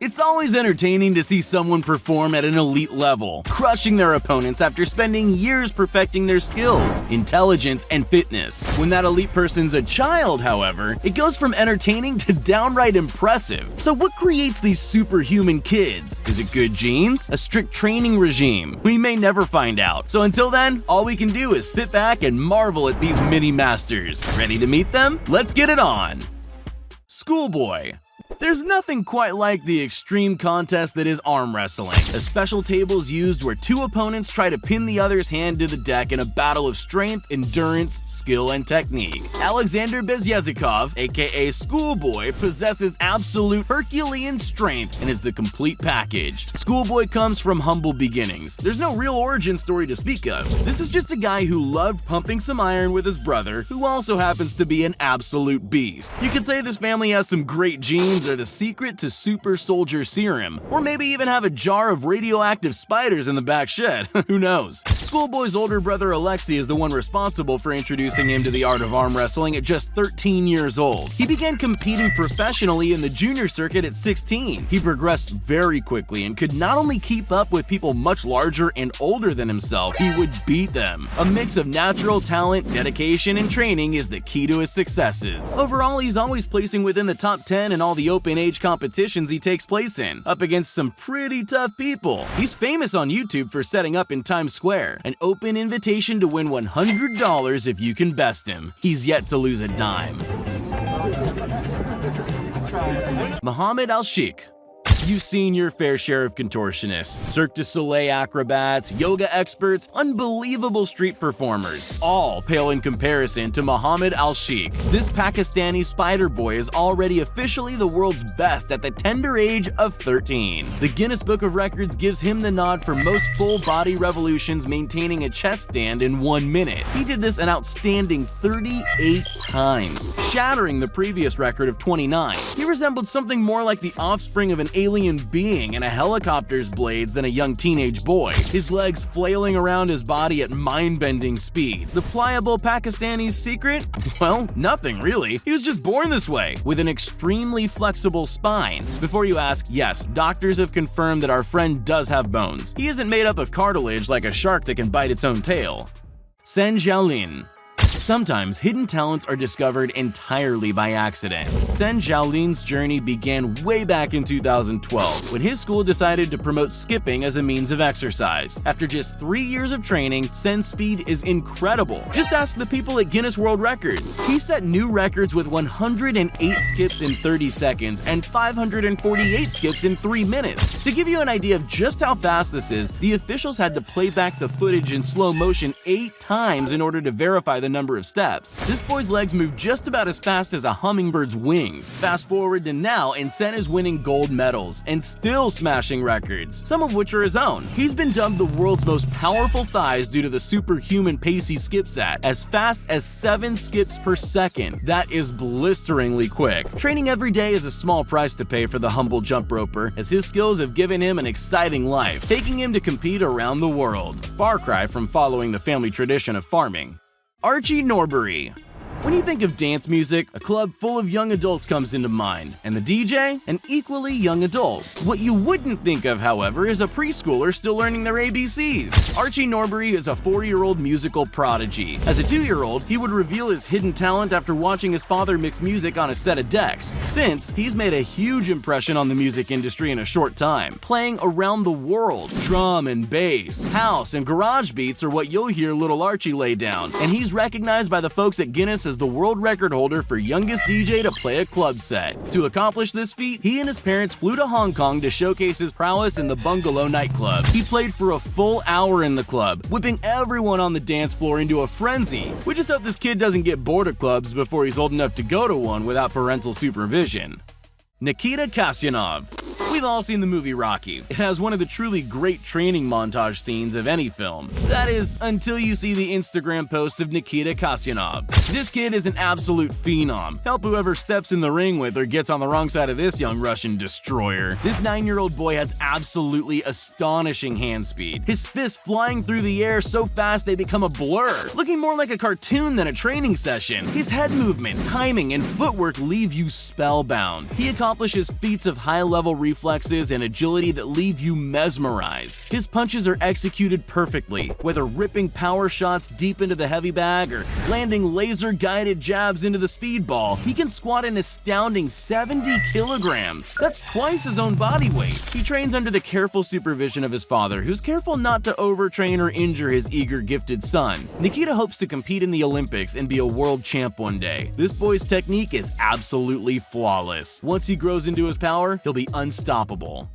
It's always entertaining to see someone perform at an elite level, crushing their opponents after spending years perfecting their skills, intelligence, and fitness. When that elite person's a child, however, it goes from entertaining to downright impressive. So what creates these superhuman kids? Is it good genes? A strict training regime? We may never find out. So until then, all we can do is sit back and marvel at these mini-masters. Ready to meet them? Let's get it on! Schoolboy. There's nothing quite like the extreme contest that is arm wrestling. A special table is used where two opponents try to pin the other's hand to the deck in a battle of strength, endurance, skill, and technique. Alexander Bezyezikov, aka Schoolboy, possesses absolute Herculean strength and is the complete package. Schoolboy comes from humble beginnings. There's no real origin story to speak of. This is just a guy who loved pumping some iron with his brother, who also happens to be an absolute beast. You could say this family has some great genes are the secret to super soldier serum, or maybe even have a jar of radioactive spiders in the back shed. Who knows? Schoolboy's older brother Alexei is the one responsible for introducing him to the art of arm wrestling at just 13 years old. He began competing professionally in the junior circuit at 16. He progressed very quickly and could not only keep up with people much larger and older than himself, he would beat them. A mix of natural talent, dedication, and training is the key to his successes. Overall, he's always placing within the top 10 in all the open age competitions he takes place in, up against some pretty tough people. He's famous on YouTube for setting up in Times Square, an open invitation to win $100 if you can best him. He's yet to lose a dime. Mohammed Al Sheikh. You've seen your fair share of contortionists, Cirque du Soleil acrobats, yoga experts, unbelievable street performers. All pale in comparison to Mohammed Al Sheikh. This Pakistani spider boy is already officially the world's best at the tender age of 13. The Guinness Book of Records gives him the nod for most full-body revolutions maintaining a chest stand in 1 minute. He did this an outstanding 38 times, shattering the previous record of 29. He resembled something more like the offspring of an alien being in a helicopter's blades than a young teenage boy, his legs flailing around his body at mind-bending speed. The pliable Pakistani's secret? Well, nothing really. He was just born this way, with an extremely flexible spine. Before you ask, yes, doctors have confirmed that our friend does have bones. He isn't made up of cartilage like a shark that can bite its own tail. Sanj Eleen. Sometimes hidden talents are discovered entirely by accident. Sanj Eleen's journey began way back in 2012 when his school decided to promote skipping as a means of exercise. After just 3 years of training, Sen's speed is incredible. Just ask the people at Guinness World Records. He set new records with 108 skips in 30 seconds and 548 skips in 3 minutes. To give you an idea of just how fast this is, the officials had to play back the footage in slow motion 8 times in order to verify the number of steps. This boy's legs move just about as fast as a hummingbird's wings. Fast forward to now, and Sen is winning gold medals and still smashing records, some of which are his own. He's been dubbed the world's most powerful thighs due to the superhuman pace he skips at, as fast as 7 skips per second. That is blisteringly quick. Training every day is a small price to pay for the humble jump roper, as his skills have given him an exciting life, taking him to compete around the world. A far cry from following the family tradition of farming. Archie Norbury. When you think of dance music, a club full of young adults comes into mind, and the DJ, an equally young adult. What you wouldn't think of, however, is a preschooler still learning their ABCs. Archie Norbury is a 4-year-old musical prodigy. As a 2-year-old, he would reveal his hidden talent after watching his father mix music on a set of decks. Since, he's made a huge impression on the music industry in a short time, playing around the world. Drum and bass, house, and garage beats are what you'll hear little Archie lay down, and he's recognized by the folks at Guinness as the world record holder for youngest DJ to play a club set. To accomplish this feat, he and his parents flew to Hong Kong to showcase his prowess in the Bungalow nightclub. He played for a full hour in the club, whipping everyone on the dance floor into a frenzy. We just hope this kid doesn't get bored of clubs before he's old enough to go to one without parental supervision. Nikita Kasyanov. We've all seen the movie Rocky. It has one of the truly great training montage scenes of any film. That is, until you see the Instagram post of Nikita Kasyanov. This kid is an absolute phenom. Help whoever steps in the ring with or gets on the wrong side of this young Russian destroyer. This 9-year-old boy has absolutely astonishing hand speed. His fists flying through the air so fast they become a blur, looking more like a cartoon than a training session. His head movement, timing, and footwork leave you spellbound. He accomplishes feats of high-level reflex reflexes and agility that leave you mesmerized. His punches are executed perfectly, whether ripping power shots deep into the heavy bag or landing laser-guided jabs into the speedball. He can squat an astounding 70 kilograms. That's twice his own body weight. He trains under the careful supervision of his father, who's careful not to overtrain or injure his eager, gifted son. Nikita hopes to compete in the Olympics and be a world champ one day. This boy's technique is absolutely flawless. Once he grows into his power, he'll be unstoppable.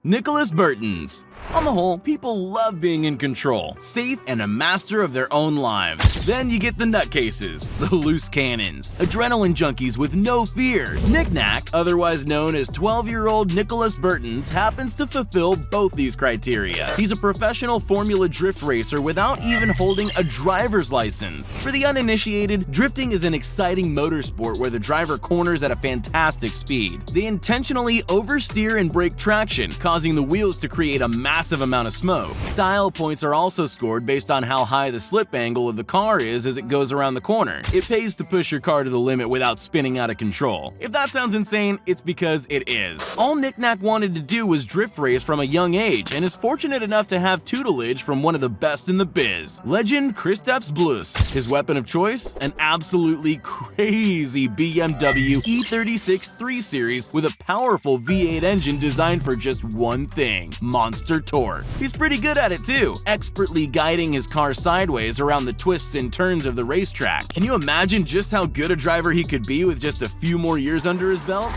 Nicholas Burtons. On the whole, people love being in control, safe, and a master of their own lives. Then you get the nutcases, the loose cannons, adrenaline junkies with no fear. Knack, otherwise known as 12-year-old Nicholas Burtons, happens to fulfill both these criteria. He's a professional Formula Drift racer without even holding a driver's license. For the uninitiated, drifting is an exciting motorsport where the driver corners at a fantastic speed. They intentionally oversteer and break traction, causing the wheels to create a massive amount of smoke. Style points are also scored based on how high the slip angle of the car is as it goes around the corner. It pays to push your car to the limit without spinning out of control. If that sounds insane, it's because it is. All Knack wanted to do was drift race from a young age and is fortunate enough to have tutelage from one of the best in the biz, legend Kristaps Blus. His weapon of choice? An absolutely crazy BMW E36 3 Series with a powerful V8 engine designed for just one thing: monster torque. He's pretty good at it too, expertly guiding his car sideways around the twists and turns of the racetrack. Can you imagine just how good a driver he could be with just a few more years under his belt?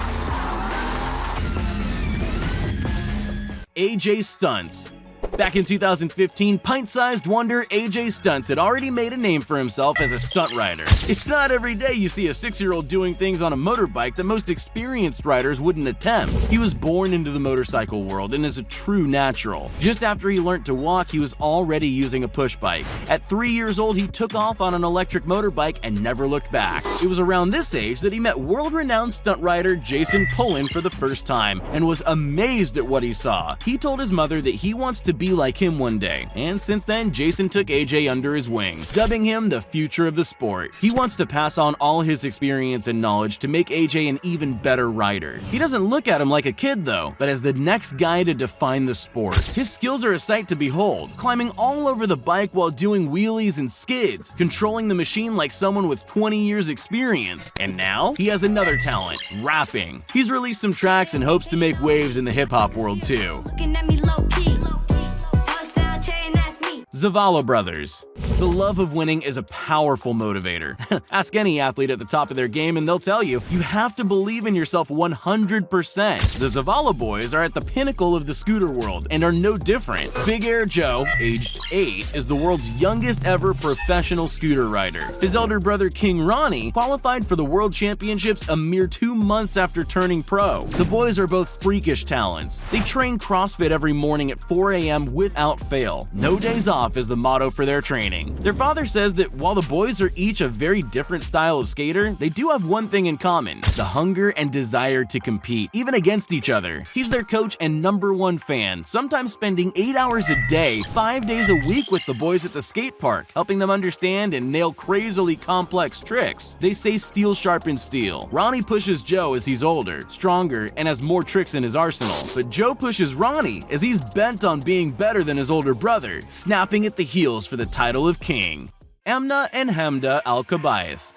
AJ Stunts. Back in 2015, pint-sized wonder AJ Stunts had already made a name for himself as a stunt rider. It's not every day you see a 6-year-old doing things on a motorbike that most experienced riders wouldn't attempt. He was born into the motorcycle world and is a true natural. Just after he learned to walk, he was already using a push bike. At 3 years old, he took off on an electric motorbike and never looked back. It was around this age that he met world-renowned stunt rider Jason Pullen for the first time and was amazed at what he saw. He told his mother that he wants to be like him one day, and since then, Jason took AJ under his wing, dubbing him the future of the sport. He wants to pass on all his experience and knowledge to make AJ an even better rider. He doesn't look at him like a kid though, but as the next guy to define the sport. His skills are a sight to behold, climbing all over the bike while doing wheelies and skids, controlling the machine like someone with 20 years experience. And now, he has another talent: rapping. He's released some tracks and hopes to make waves in the hip-hop world too. Zavala Brothers. The love of winning is a powerful motivator. Ask any athlete at the top of their game and they'll tell you, you have to believe in yourself 100%. The Zavala boys are at the pinnacle of the scooter world and are no different. Big Air Joe, aged 8, is the world's youngest ever professional scooter rider. His elder brother King Ronnie qualified for the World Championships a mere 2 months after turning pro. The boys are both freakish talents. They train CrossFit every morning at 4 a.m. without fail. No days off is the motto for their training. Their father says that while the boys are each a very different style of skater, they do have one thing in common: the hunger and desire to compete, even against each other. He's their coach and #1 fan, sometimes spending 8 hours a day, 5 days a week with the boys at the skate park, helping them understand and nail crazily complex tricks. They say steel sharpens steel. Ronnie pushes Joe as he's older, stronger, and has more tricks in his arsenal. But Joe pushes Ronnie as he's bent on being better than his older brother, snapping at the heels for the title of king. Amna and Hamda Al-Kabayas.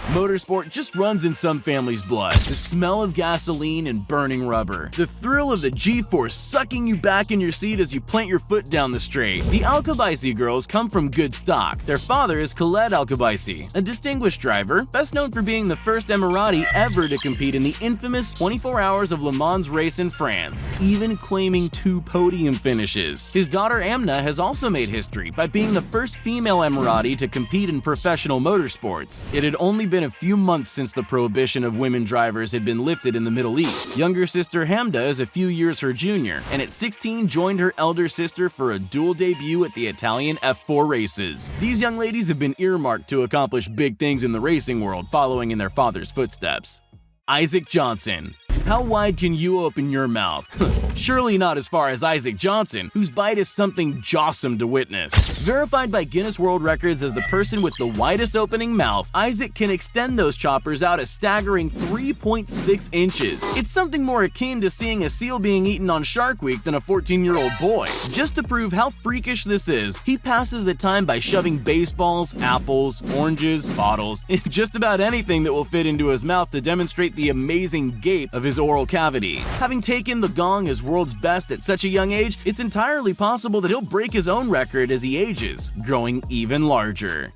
Motorsport just runs in some families' blood. The smell of gasoline and burning rubber. The thrill of the G-force sucking you back in your seat as you plant your foot down the straight. The Al-Kabaisi girls come from good stock. Their father is Khaled Al-Kabaisi, a distinguished driver, best known for being the first Emirati ever to compete in the infamous 24 Hours of Le Mans race in France, even claiming 2 podium finishes. His daughter Amna has also made history by being the first female Emirati to compete in professional motorsports. It had only been a few months since the prohibition of women drivers had been lifted in the Middle East. Younger sister Hamda is a few years her junior, and at 16 joined her elder sister for a dual debut at the Italian F4 races. These young ladies have been earmarked to accomplish big things in the racing world, following in their father's footsteps. Isaac Johnson. How wide can you open your mouth? Surely not as far as Isaac Johnson, whose bite is something jawsome to witness. Verified by Guinness World Records as the person with the widest opening mouth, Isaac can extend those choppers out a staggering 3.6 inches. It's something more akin to seeing a seal being eaten on Shark Week than a 14-year-old boy. Just to prove how freakish this is, he passes the time by shoving baseballs, apples, oranges, bottles, and just about anything that will fit into his mouth to demonstrate the amazing gape of his oral cavity. Having taken the gong as world's best at such a young age, it's entirely possible that he'll break his own record as he ages, growing even larger.